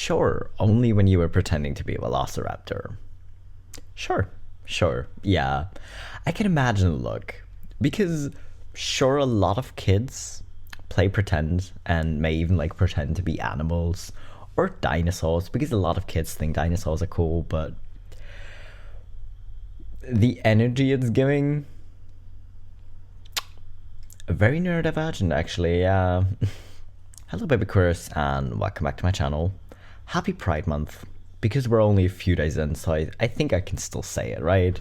Sure, only when you were pretending to be a velociraptor. Sure, yeah. I can imagine the look. Because, sure, a lot of kids play pretend and may even like pretend to be animals or dinosaurs, because a lot of kids think dinosaurs are cool, but the energy it's giving, very neurodivergent actually. Hello baby Chris and welcome back to my channel. Happy Pride Month, because we're only a few days in, so I think I can still say it, right?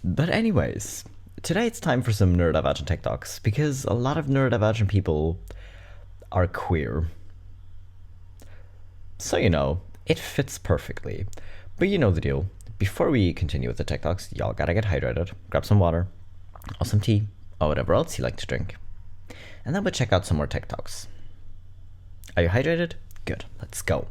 But anyways, today it's time for some neurodivergent TikToks, because a lot of neurodivergent people are queer. So you know, it fits perfectly. But you know the deal. Before we continue with the TikToks, y'all gotta get hydrated, grab some water, or some tea, or whatever else you like to drink. And then we'll check out some more TikToks. Are you hydrated? Good, let's go.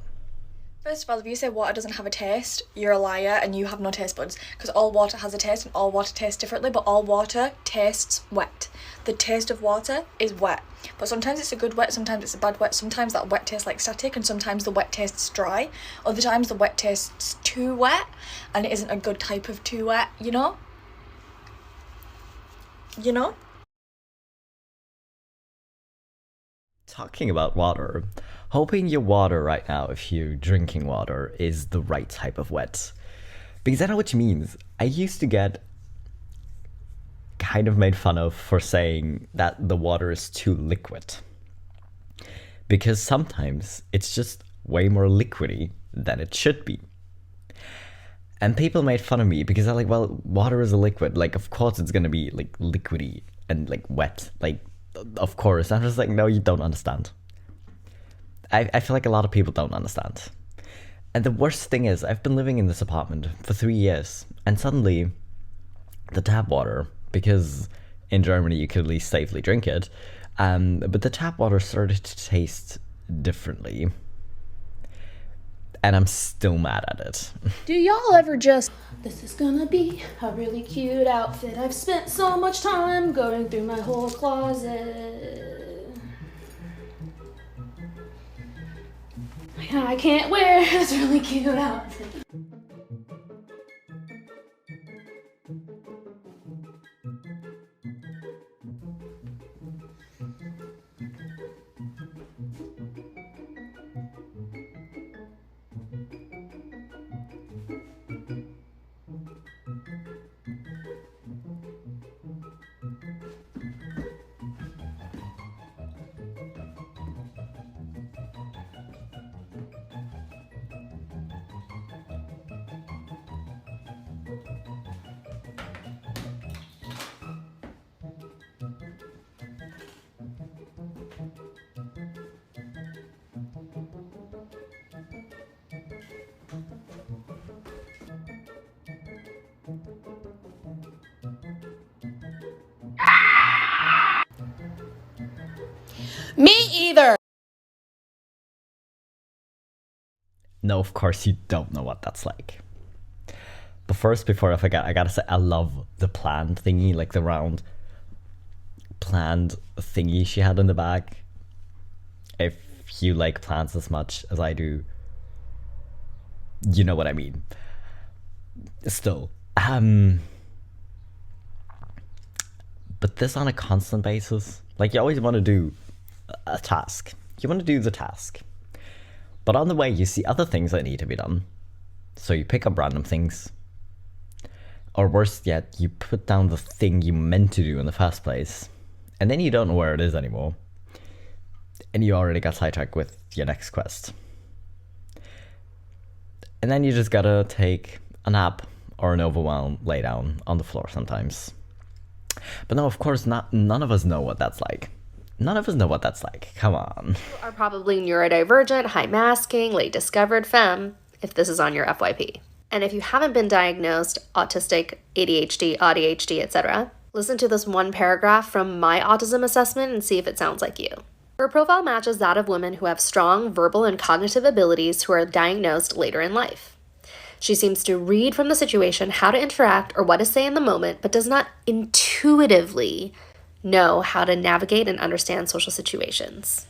First of all, if you say water doesn't have a taste, you're a liar and you have no taste buds. Because all water has a taste and all water tastes differently, but all water tastes wet. The taste of water is wet. But sometimes it's a good wet, sometimes it's a bad wet, sometimes that wet tastes like static, and sometimes the wet tastes dry. Other times the wet tastes too wet, and it isn't a good type of too wet, you know? You know? Talking about water, hoping your water right now, if you're drinking water, is the right type of wet. Because I know what you mean. I used to get kind of made fun of for saying that the water is too liquid. Because sometimes it's just way more liquidy than it should be. And people made fun of me because they're like, well, water is a liquid. Like, of course it's gonna be like liquidy and like wet. Like, of course. I'm just like, no, you don't understand. I feel like a lot of people don't understand. And the worst thing is, I've been living in this apartment for 3 years, and suddenly the tap water, because in Germany you could at least safely drink it, but the tap water started to taste differently. And I'm still mad at it. Do y'all ever just... This is gonna be a really cute outfit. I've spent so much time going through my whole closet. I can't wear this really cute outfit. Me either! No, of course you don't know what that's like. But first, before I forget, I gotta say, I love the planned thingy, like the round planned thingy she had in the back. If you like plants as much as I do, you know what I mean. Still, but this on a constant basis, like you always want to do a task. You want to do the task. But on the way, you see other things that need to be done. So you pick up random things. Or worse yet, you put down the thing you meant to do in the first place. And then you don't know where it is anymore. And you already got sidetracked with your next quest. And then you just gotta take a nap or an overwhelm lay down on the floor sometimes. But no, of course, none of us know what that's like. None of us know what that's like. Come on. You are probably neurodivergent, high masking, late discovered femme, if this is on your FYP. And if you haven't been diagnosed autistic, ADHD, etc., listen to this one paragraph from my autism assessment and see if it sounds like you. Her profile matches that of women who have strong verbal and cognitive abilities who are diagnosed later in life. She seems to read from the situation how to interact or what to say in the moment, but does not intuitively know how to navigate and understand social situations.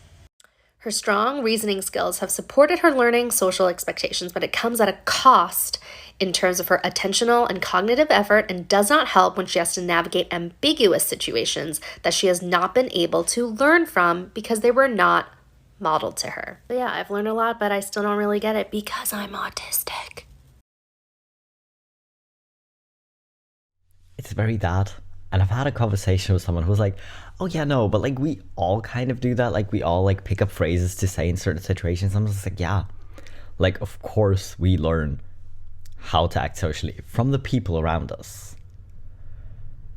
Her strong reasoning skills have supported her learning social expectations, but it comes at a cost in terms of her attentional and cognitive effort and does not help when she has to navigate ambiguous situations that she has not been able to learn from because they were not modeled to her. But yeah, I've learned a lot, but I still don't really get it because I'm autistic. It's very that. And I've had a conversation with someone who was like, oh yeah, no, but like we all kind of do that. Like we all like pick up phrases to say in certain situations. I'm just like, yeah, like of course we learn how to act socially from the people around us.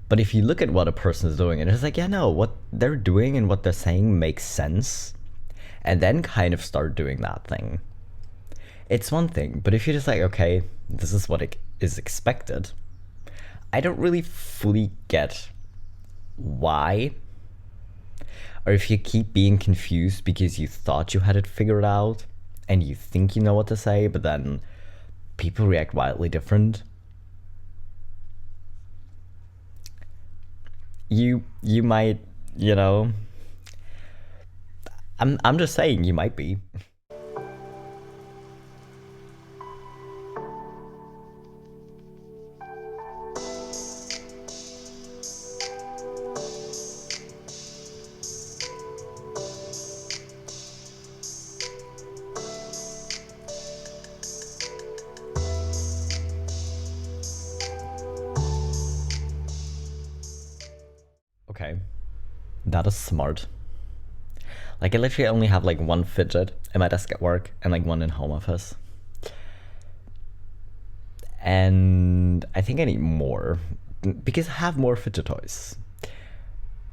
But if you look at what a person is doing and it's like, yeah, no, what they're doing and what they're saying makes sense, and then kind of start doing that thing, it's one thing. But if you're just like, okay, this is what is expected, I don't really fully get why. Or if you keep being confused because you thought you had it figured out and you think you know what to say, but then people react wildly different. You might, you know, I'm just saying you might be. Okay, that is smart. Like, I literally only have like one fidget in my desk at work and like one in home office. And I think I need more because I have more fidget toys.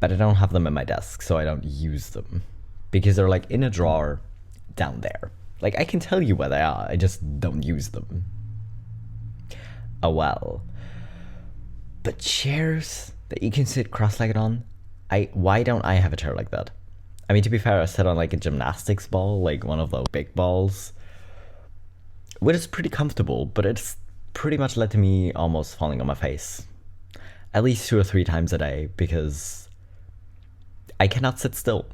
But I don't have them in my desk, so I don't use them because they're like in a drawer down there. Like, I can tell you where they are, I just don't use them. Oh well. But chairs that you can sit cross-legged on, why don't I have a chair like that? I mean, to be fair, I sit on like a gymnastics ball, like one of those big balls, which is pretty comfortable, but it's pretty much led to me almost falling on my face at least 2 or 3 times a day because I cannot sit still.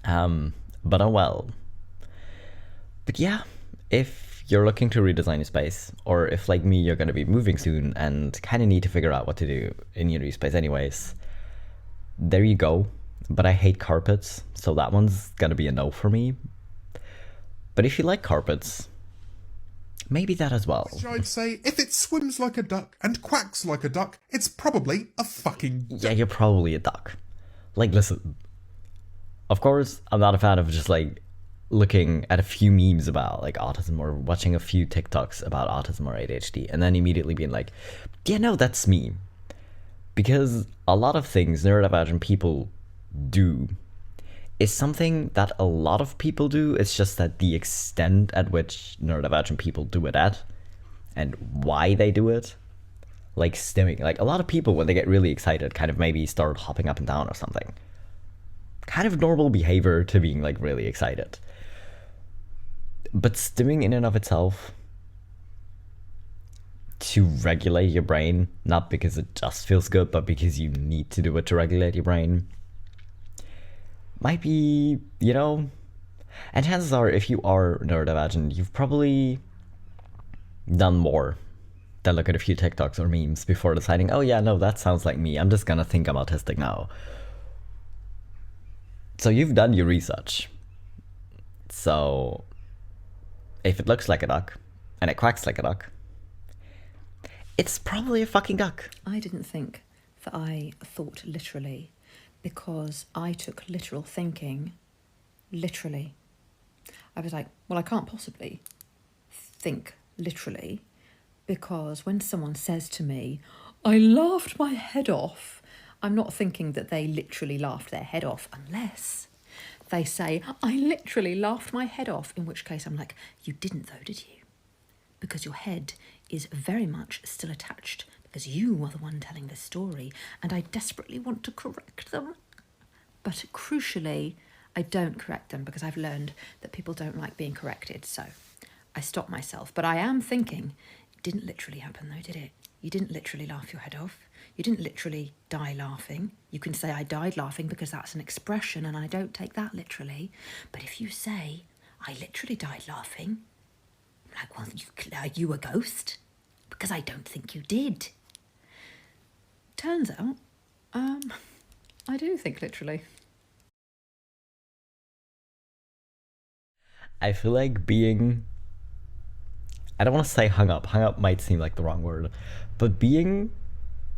But oh well. But yeah, if you're looking to redesign your space, or if like me, you're going to be moving soon and kind of need to figure out what to do in your new space anyways, there you go. But I hate carpets, so that one's going to be a no for me. But if you like carpets, maybe that as well. I'd say if it swims like a duck and quacks like a duck, it's probably a fucking duck. Yeah, you're probably a duck. Like, listen, of course, I'm not a fan of just like looking at a few memes about like autism or watching a few TikToks about autism or ADHD and then immediately being like, yeah, no, that's me. Because a lot of things neurodivergent people do is something that a lot of people do. It's just that the extent at which neurodivergent people do it at and why they do it, like stimming. Like a lot of people, when they get really excited, kind of maybe start hopping up and down or something. Kind of normal behavior to being like really excited. But stimming in and of itself, to regulate your brain, not because it just feels good, but because you need to do it to regulate your brain, might be, you know, and chances are if you are neurodivergent, you've probably done more than look at a few TikToks or memes before deciding, oh yeah, no, that sounds like me, I'm just gonna think I'm autistic now. So you've done your research. So if it looks like a duck and it quacks like a duck, it's probably a fucking duck. I didn't think that I thought literally because I took literal thinking literally. I was like, well, I can't possibly think literally because when someone says to me, I laughed my head off, I'm not thinking that they literally laughed their head off unless they say, I literally laughed my head off, in which case I'm like, you didn't though, did you? Because your head is very much still attached because you are the one telling the story and I desperately want to correct them. But crucially, I don't correct them because I've learned that people don't like being corrected. So I stop myself. But I am thinking, it didn't literally happen though, did it? You didn't literally laugh your head off. You didn't literally die laughing. You can say I died laughing because that's an expression and I don't take that literally. But if you say I literally died laughing, I'm like, well, are you a ghost? Because I don't think you did. Turns out, I do think literally. I feel like being, I don't want to say hung up might seem like the wrong word, but being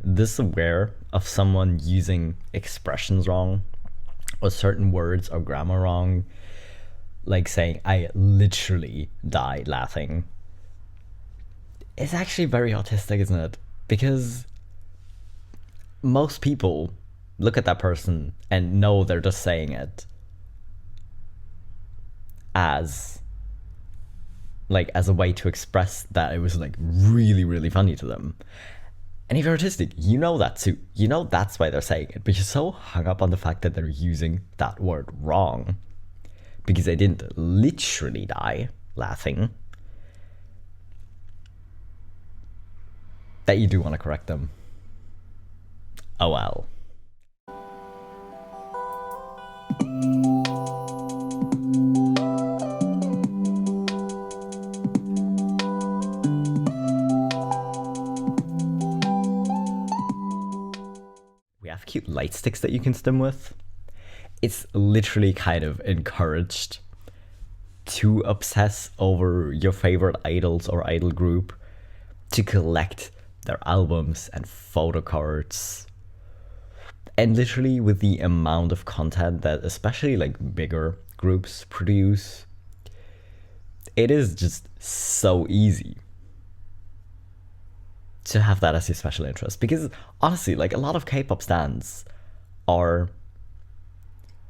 this aware of someone using expressions wrong or certain words or grammar wrong, like saying I literally died laughing, is actually very autistic, isn't it? Because most people look at that person and know they're just saying it as a way to express that it was like really, really funny to them. And if you're autistic, you know that too. You know that's why they're saying it, but you're so hung up on the fact that they're using that word wrong because they didn't literally die laughing that you do want to correct them. Oh well. We have cute light sticks that you can stim with. It's literally kind of encouraged to obsess over your favorite idols or idol group, to collect their albums and photo cards. And literally with the amount of content that especially like bigger groups produce, it is just so easy to have that as your special interest. Because honestly, like a lot of K-pop stans are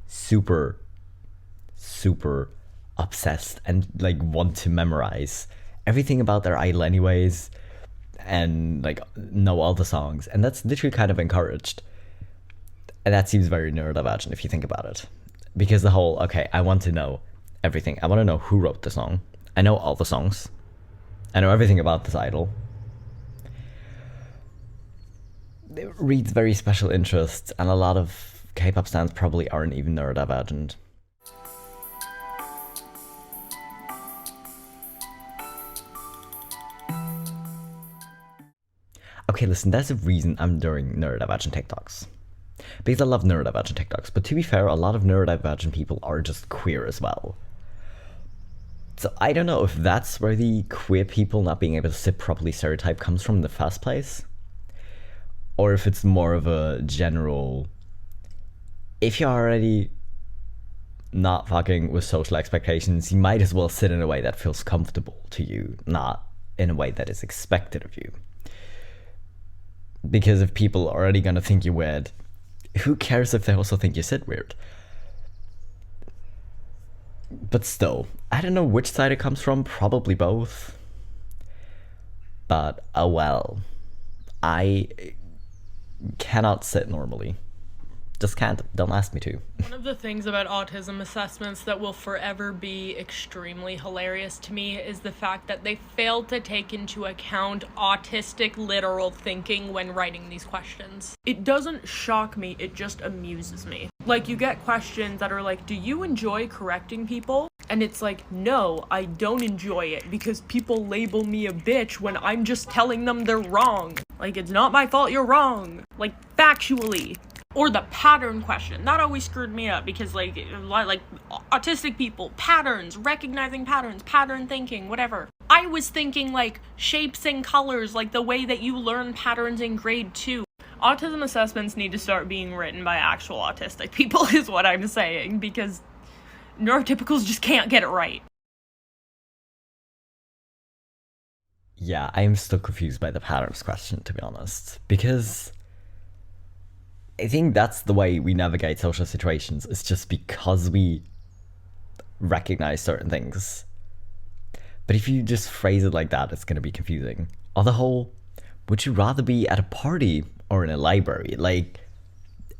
super obsessed and like want to memorize everything about their idol anyways, and like know all the songs, and that's literally kind of encouraged. And that seems very neurodivergent if you think about it, because the whole, okay, I want to know everything. I want to know who wrote the song. I know all the songs. I know everything about this idol. It reads very special interests, and a lot of K-pop stans probably aren't even neurodivergent. Okay, listen, there's a reason I'm doing neurodivergent TikToks. Because I love neurodivergent TikToks, but to be fair, a lot of neurodivergent people are just queer as well. So I don't know if that's where the queer people not being able to sit properly stereotype comes from in the first place, or if it's more of a general, if you're already not fucking with social expectations, you might as well sit in a way that feels comfortable to you, not in a way that is expected of you. Because if people are already gonna think you're weird, who cares if they also think you sit weird? But still, I don't know which side it comes from, probably both. But, oh well. I cannot sit normally. Just can't. Don't ask me to. One of the things about autism assessments that will forever be extremely hilarious to me is the fact that they fail to take into account autistic literal thinking when writing these questions. It doesn't shock me, it just amuses me. Like, you get questions that are like, do you enjoy correcting people? And it's like, no, I don't enjoy it because people label me a bitch when I'm just telling them they're wrong. Like, it's not my fault you're wrong. Like, factually. Or the pattern question. That always screwed me up because like autistic people, patterns, recognizing patterns, pattern thinking, whatever. I was thinking like shapes and colors, like the way that you learn patterns in grade 2. Autism assessments need to start being written by actual autistic people is what I'm saying, because neurotypicals just can't get it right. Yeah, I'm still confused by the patterns question, to be honest, because I think that's the way we navigate social situations. It's just because we recognize certain things. But if you just phrase it like that, it's going to be confusing. Or the whole, would you rather be at a party or in a library? Like,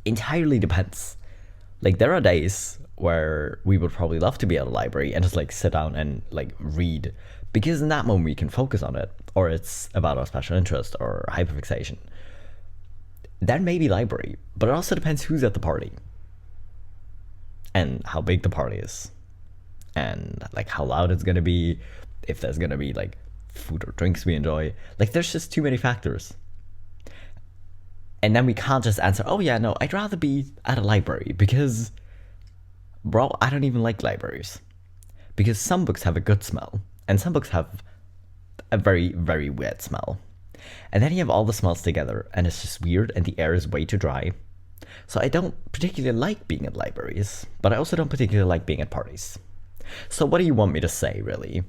entirely depends. Like, there are days where we would probably love to be at a library and just like sit down and like read because in that moment we can focus on it, or it's about our special interest or hyperfixation. That may be library, but it also depends who's at the party and how big the party is and like how loud it's gonna be, if there's gonna be like food or drinks we enjoy. Like there's just too many factors. And then we can't just answer, oh yeah, no, I'd rather be at a library because, bro, I don't even like libraries. Because some books have a good smell and some books have a very, very weird smell. And then you have all the smells together and it's just weird and the air is way too dry. So I don't particularly like being at libraries, but I also don't particularly like being at parties. So what do you want me to say, really?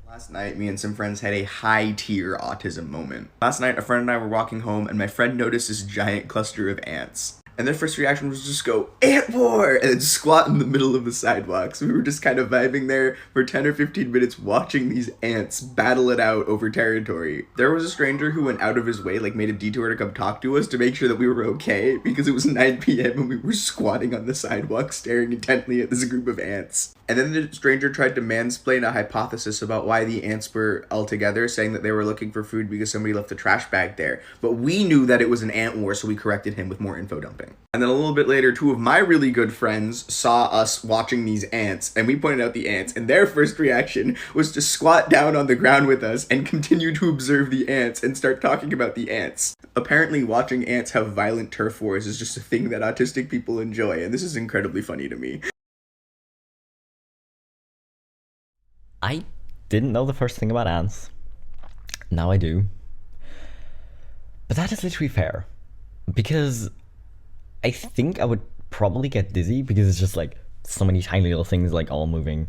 Last night, me and some friends had a high-tier autism moment. Last night, a friend and I were walking home, and my friend noticed this giant cluster of ants. And their first reaction was just go, "Ant war!" and then squat in the middle of the sidewalk. So we were just kind of vibing there for 10 or 15 minutes watching these ants battle it out over territory. There was a stranger who went out of his way, like made a detour to come talk to us to make sure that we were okay, because it was 9 p.m. and we were squatting on the sidewalk staring intently at this group of ants. And then the stranger tried to mansplain a hypothesis about why the ants were all together, saying that they were looking for food because somebody left a trash bag there. But we knew that it was an ant war, so we corrected him with more info dumping. And then a little bit later, two of my really good friends saw us watching these ants, and we pointed out the ants, and their first reaction was to squat down on the ground with us and continue to observe the ants and start talking about the ants. Apparently, watching ants have violent turf wars is just a thing that autistic people enjoy, and this is incredibly funny to me. I didn't know the first thing about ants. Now I do. But that is literally fair. Because I think I would probably get dizzy because it's just like so many tiny little things like all moving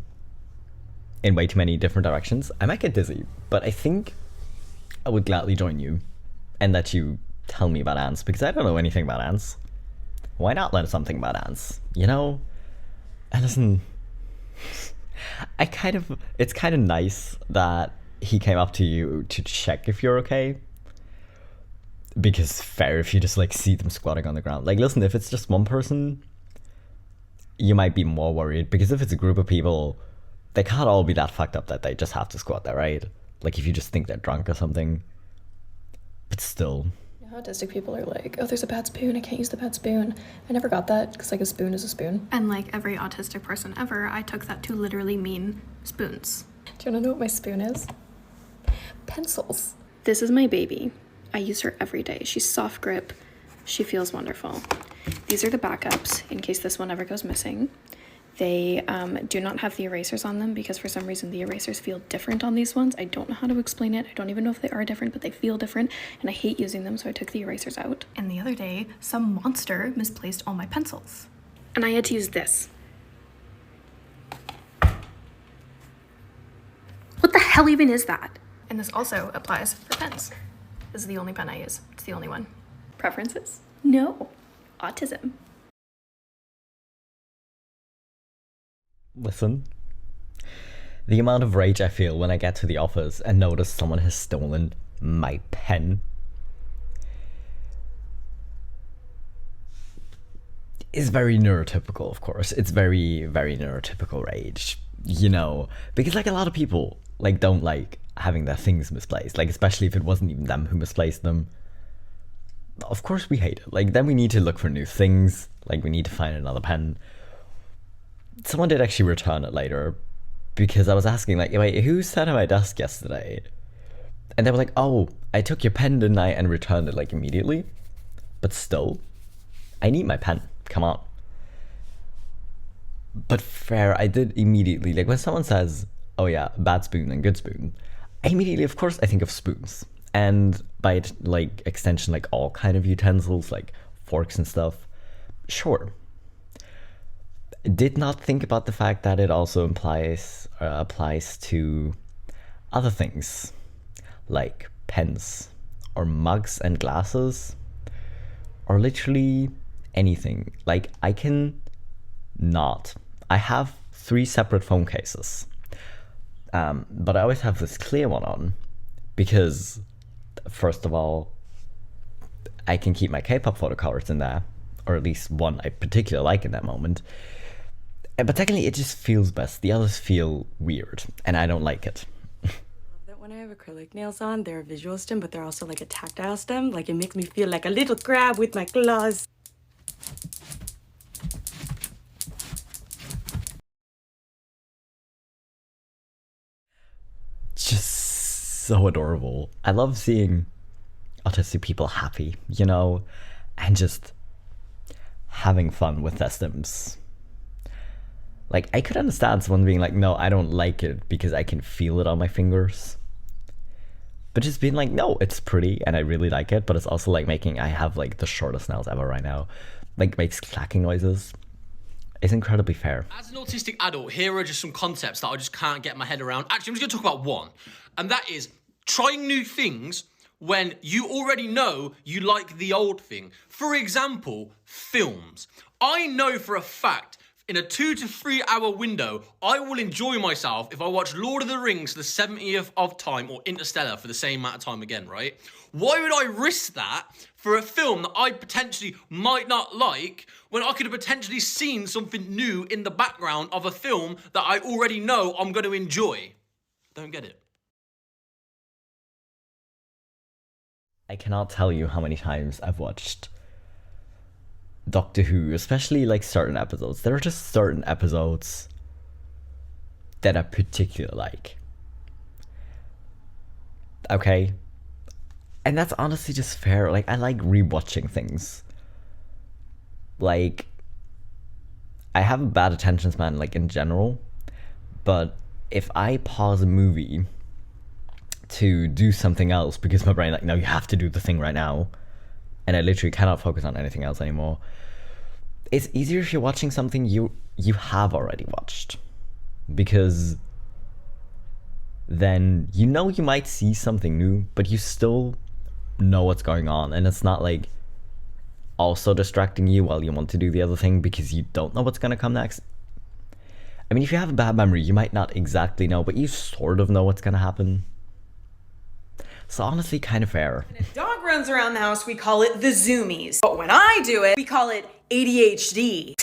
in way too many different directions. I might get dizzy, but I think I would gladly join you and let you tell me about ants because I don't know anything about ants. Why not learn something about ants? You know? And listen, it's kind of nice that he came up to you to check if you're okay. Because fair if you just like see them squatting on the ground. Like listen, if it's just one person, you might be more worried because if it's a group of people, they can't all be that fucked up that they just have to squat there, right? Like if you just think they're drunk or something. But still. You know how autistic people are like, oh, there's a bad spoon, I can't use the bad spoon. I never got that because like a spoon is a spoon. And like every autistic person ever, I took that to literally mean spoons. Do you want to know what my spoon is? Pencils. This is my baby. I use her every day. She's soft grip. She feels wonderful. These are the backups in case this one ever goes missing. They do not have the erasers on them because for some reason the erasers feel different on these ones. I don't know how to explain it. I don't even know if they are different, but they feel different and I hate using them, so I took the erasers out. And the other day, some monster misplaced all my pencils. And I had to use this. What the hell even is that? And this also applies for pens. This is the only pen I use. It's the only one. Preferences? No. Autism. Listen. The amount of rage I feel when I get to the office and notice someone has stolen my pen is very neurotypical, of course. It's very, very neurotypical rage, you know, because like a lot of people like don't like having their things misplaced, like especially if it wasn't even them who misplaced them. Of course we hate it. Like then we need to look for new things, like we need to find another pen. Someone did actually return it later because I was asking like, wait, who sat at my desk yesterday? And they were like, oh, I took your pen, didn't I, and returned it like immediately. But still, I need my pen, come on. But fair, I did immediately, like when someone says, oh yeah, bad spoon and good spoon, I immediately, of course, I think of spoons. And by like extension, like all kind of utensils, like forks and stuff. Sure. Did not think about the fact that it also applies to other things, like pens, or mugs and glasses, or literally anything. Like I have 3 separate phone cases. But I always have this clear one on because, first of all, I can keep my K-pop photo cards in there, or at least one I particularly like in that moment. But technically, it just feels best. The others feel weird, and I don't like it. acrylic nails on. They're a visual stem, but they're also like a tactile stem. Like, it makes me feel like a little crab with my claws. Just so adorable. I love seeing autistic people happy, you know, and just having fun with their stems. Like, I could understand someone being like, no, I don't like it because I can feel it on my fingers. But just being like, no, it's pretty and I really like it, but it's also like I have like the shortest nails ever right now. Like, makes clacking noises. It's incredibly fair. As an autistic adult, here are just some concepts that I just can't get my head around. Actually, I'm just gonna talk about one, and that is trying new things when you already know you like the old thing. For example, films. I know for a fact in a 2 to 3 hour window, I will enjoy myself if I watch Lord of the Rings for the 70th of time or Interstellar for the same amount of time again, right? Why would I risk that for a film that I potentially might not like when I could have potentially seen something new in the background of a film that I already know I'm going to enjoy? Don't get it. I cannot tell you how many times I've watched Doctor Who, especially like certain episodes. There are just certain episodes that I particularly like. Okay? And that's honestly just fair. Like, I like rewatching things. Like, I have a bad attention span, like, in general. But if I pause a movie to do something else because my brain, like, no, you have to do the thing right now, and I literally cannot focus on anything else anymore, it's easier if you're watching something you have already watched, because then you know you might see something new, but you still know what's going on, and it's not like also distracting you while you want to do the other thing because you don't know what's gonna come next. I mean, if you have a bad memory, you might not exactly know, but you sort of know what's gonna happen. So honestly, kind of fair. When a dog runs around the house, we call it the zoomies. But when I do it, we call it ADHD.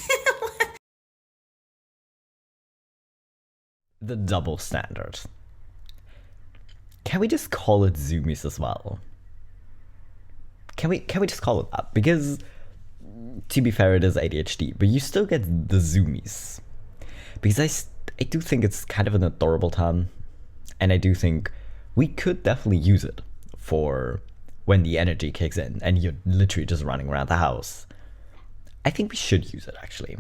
The double standard. Can we just call it zoomies as well? Can we just call it that? Because, to be fair, it is ADHD, but you still get the zoomies. Because I do think it's kind of an adorable term, and I do think we could definitely use it for when the energy kicks in and you're literally just running around the house. I think we should use it, actually.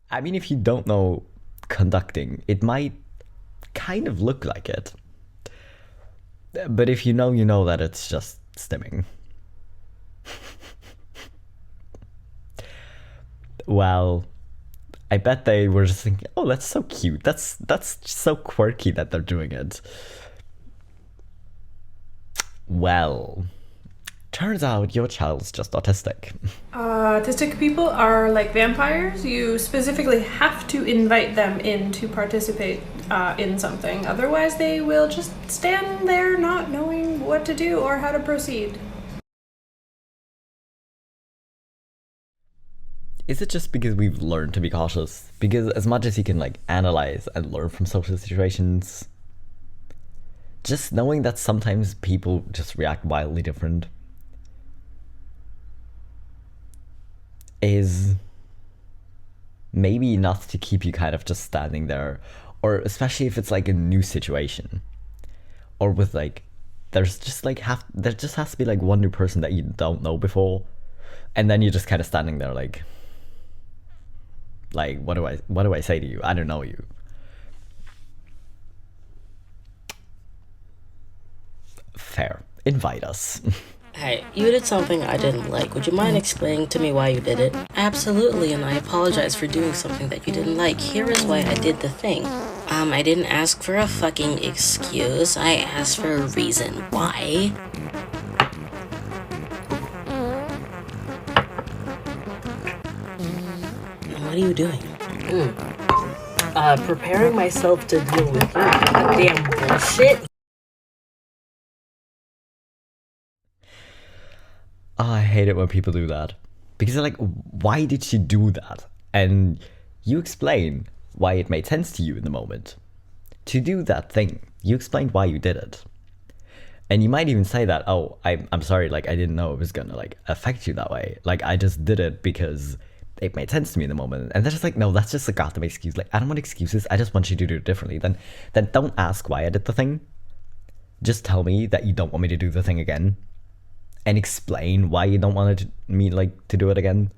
I mean, if you don't know conducting, it might kind of look like it. But if you know that it's just stimming. Well, I bet they were just thinking, oh, that's so cute. That's so quirky that they're doing it. Well, turns out your child's just autistic. Autistic people are like vampires. You specifically have to invite them in to participate in something. Otherwise, they will just stand there not knowing what to do or how to proceed. Is it just because we've learned to be cautious? Because as much as you can like analyze and learn from social situations, just knowing that sometimes people just react wildly different is maybe enough to keep you kind of just standing there, or especially if it's like a new situation, or with like there just has to be like one new person that you don't know before, and then you're just kind of standing there like what do I say to you? I don't know you. Fair. Invite us. Hey, you did something I didn't like. Would you mind explaining to me why you did it? Absolutely, and I apologize for doing something that you didn't like. Here is why I did the thing. I didn't ask for a fucking excuse. I asked for a reason why. What are you doing? Preparing myself to deal with your goddamn bullshit. Oh, I hate it when people do that. Because they're like, why did she do that? And you explain why it made sense to you in the moment. To do that thing, you explained why you did it. And you might even say that, oh, I'm sorry, like, I didn't know it was gonna, like, affect you that way. Like, I just did it because it made sense to me in the moment. And they're just like, no, that's just a goddamn excuse. Like, I don't want excuses. I just want you to do it differently. Then don't ask why I did the thing. Just tell me that you don't want me to do the thing again. And explain why you don't want me, like, to do it again.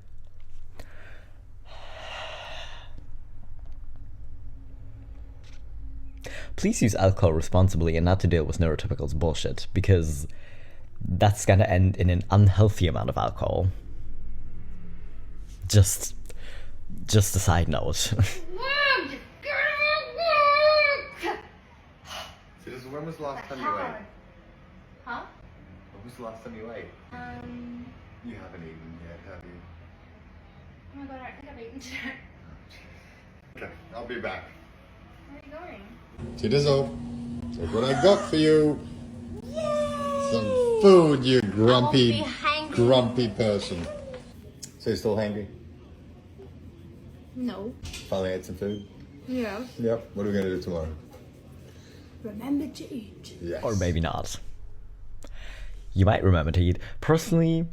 Please use alcohol responsibly and not to deal with neurotypical's bullshit, because that's gonna end in an unhealthy amount of alcohol. Just a side note. So when was the last time you ate? Huh? When was the last time you ate? You haven't eaten yet, have you? Oh my god, I think I've eaten today. Okay, I'll be back. Where are you going? To Dizzle. Look what I got for you. Yay! Some food, you grumpy person. So you're still hungry? No. Finally ate some food? Yeah. Yep. What are we going to do tomorrow? Remember to eat. Yes. Or maybe not. You might remember to eat. Personally,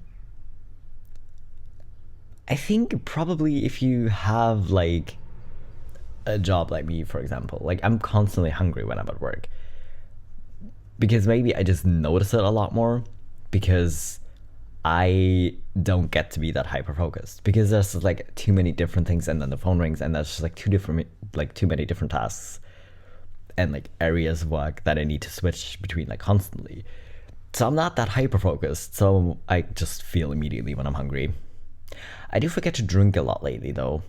I think probably if you have, like, a job like me, for example, like, I'm constantly hungry when I'm at work. Because maybe I just notice it a lot more because I don't get to be that hyper focused, because there's like too many different things, and then the phone rings and there's just like too many different tasks and like areas of work that I need to switch between like constantly. So I'm not that hyper focused, so I just feel immediately when I'm hungry. I do forget to drink a lot lately though,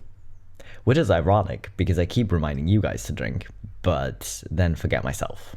which is ironic because I keep reminding you guys to drink, but then forget myself.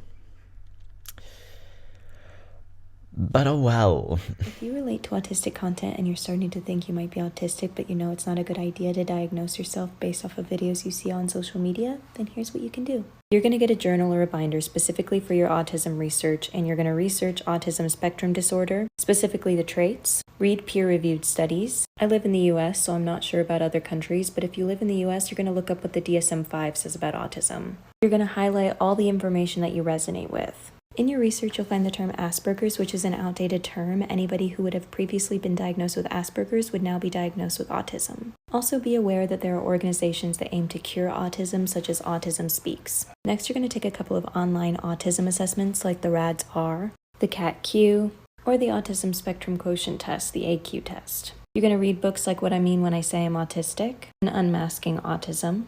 But oh well. If you relate to autistic content and you're starting to think you might be autistic, but you know it's not a good idea to diagnose yourself based off of videos you see on social media, then here's what you can do. You're going to get a journal or a binder specifically for your autism research, and you're going to research autism spectrum disorder, specifically the traits, read peer-reviewed studies. I live in the US, so I'm not sure about other countries, but if you live in the US, you're going to look up what the DSM-5 says about autism. You're going to highlight all the information that you resonate with. In your research, you'll find the term Asperger's, which is an outdated term. Anybody who would have previously been diagnosed with Asperger's would now be diagnosed with autism. Also be aware that there are organizations that aim to cure autism, such as Autism Speaks. Next, you're going to take a couple of online autism assessments like the RADS-R, the CAT-Q, or the Autism Spectrum Quotient Test, the AQ test. You're going to read books like What I Mean When I Say I'm Autistic and Unmasking Autism.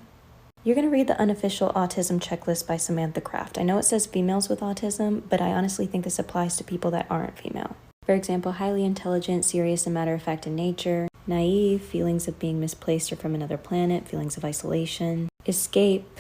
You're going to read the unofficial autism checklist by Samantha Kraft. I know it says females with autism, but I honestly think this applies to people that aren't female. For example, highly intelligent, serious and matter-of-fact in nature, naive, feelings of being misplaced or from another planet, feelings of isolation, escape,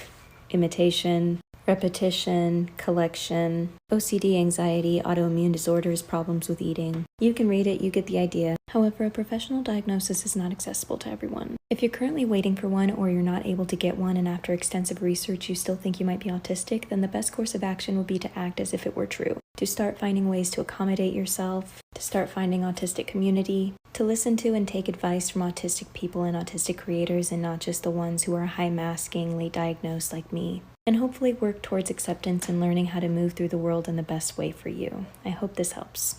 imitation, repetition, collection, OCD, anxiety, autoimmune disorders, problems with eating. You can read it, you get the idea. However, a professional diagnosis is not accessible to everyone. If you're currently waiting for one or you're not able to get one and after extensive research you still think you might be autistic, then the best course of action would be to act as if it were true. To start finding ways to accommodate yourself, to start finding autistic community, to listen to and take advice from autistic people and autistic creators and not just the ones who are high masking, late diagnosed like me. And hopefully work towards acceptance and learning how to move through the world in the best way for you. I hope this helps.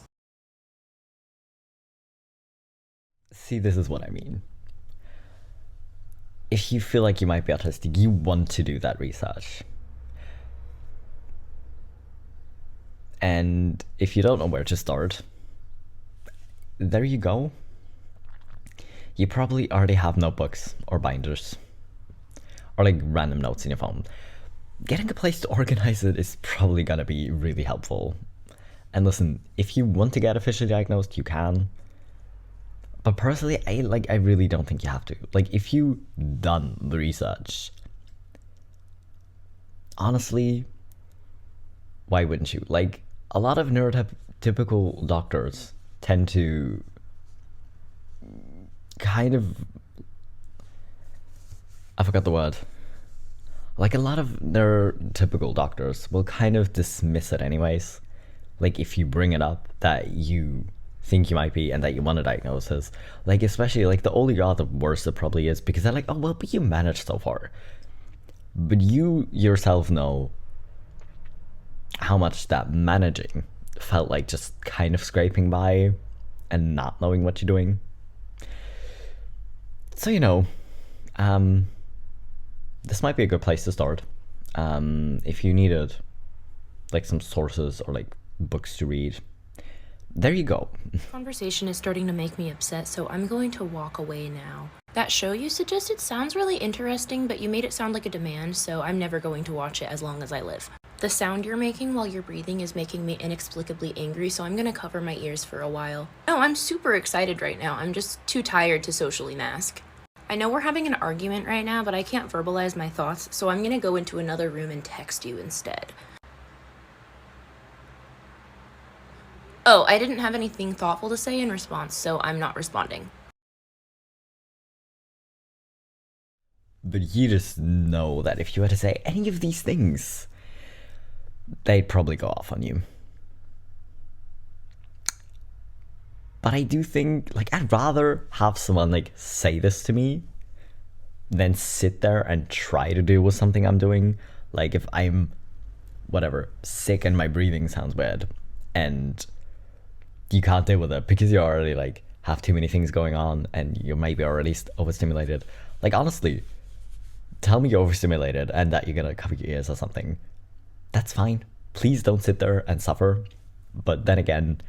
See, this is what I mean. If you feel like you might be autistic, you want to do that research. And if you don't know where to start, there you go. You probably already have notebooks or binders or like random notes in your phone. Getting a place to organize it is probably gonna be really helpful. And listen, if you want to get officially diagnosed, you can. But personally, I really don't think you have to. Like, if you've done the research, honestly, why wouldn't you? Like, a lot of neurotypical doctors tend to kind of, I forgot the word. Like, a lot of neurotypical doctors will kind of dismiss it anyways. Like, if you bring it up that you think you might be and that you want a diagnosis. Like, especially, like, the older you are, the worse it probably is, because they're like, oh, well, but you managed so far. But you yourself know how much that managing felt like just kind of scraping by and not knowing what you're doing. So, you know, this might be a good place to start. If you needed, like, some sources or, like, books to read, there you go. Conversation is starting to make me upset, so I'm going to walk away now. That show you suggested sounds really interesting, but you made it sound like a demand, so I'm never going to watch it as long as I live. The sound you're making while you're breathing is making me inexplicably angry, so I'm gonna cover my ears for a while. No, I'm super excited right now. I'm just too tired to socially mask. I know we're having an argument right now, but I can't verbalize my thoughts, so I'm gonna go into another room and text you instead. Oh, I didn't have anything thoughtful to say in response, so I'm not responding. But you just know that if you were to say any of these things, they'd probably go off on you. But I do think, like, I'd rather have someone, like, say this to me than sit there and try to deal with something I'm doing. Like, if I'm, whatever, sick and my breathing sounds weird, and you can't deal with it because you already, like, have too many things going on and you're maybe already overstimulated. Like, honestly, tell me you're overstimulated and that you're gonna cover your ears or something. That's fine. Please don't sit there and suffer. But then again,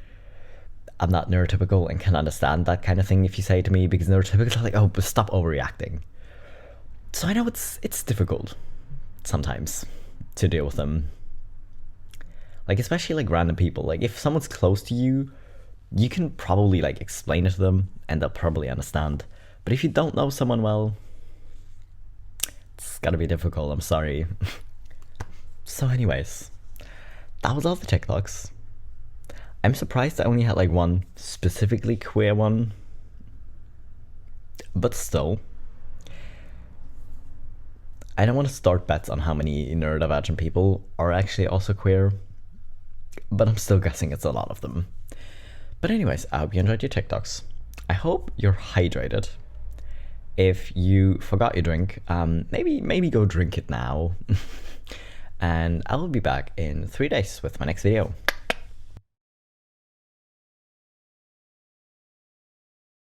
I'm not neurotypical and can understand that kind of thing if you say it to me, because neurotypicals are like, oh, but stop overreacting. So I know it's difficult sometimes to deal with them. Like, especially, like, random people. Like, if someone's close to you, you can probably, like, explain it to them and they'll probably understand. But if you don't know someone well, it's gotta be difficult, I'm sorry. So anyways, that was all the TikToks. I'm surprised I only had, like, one specifically queer one. But still, I don't want to start bets on how many neurodivergent people are actually also queer, but I'm still guessing it's a lot of them. But anyways, I hope you enjoyed your TikToks. I hope you're hydrated. If you forgot your drink, maybe go drink it now. And I will be back in 3 days with my next video.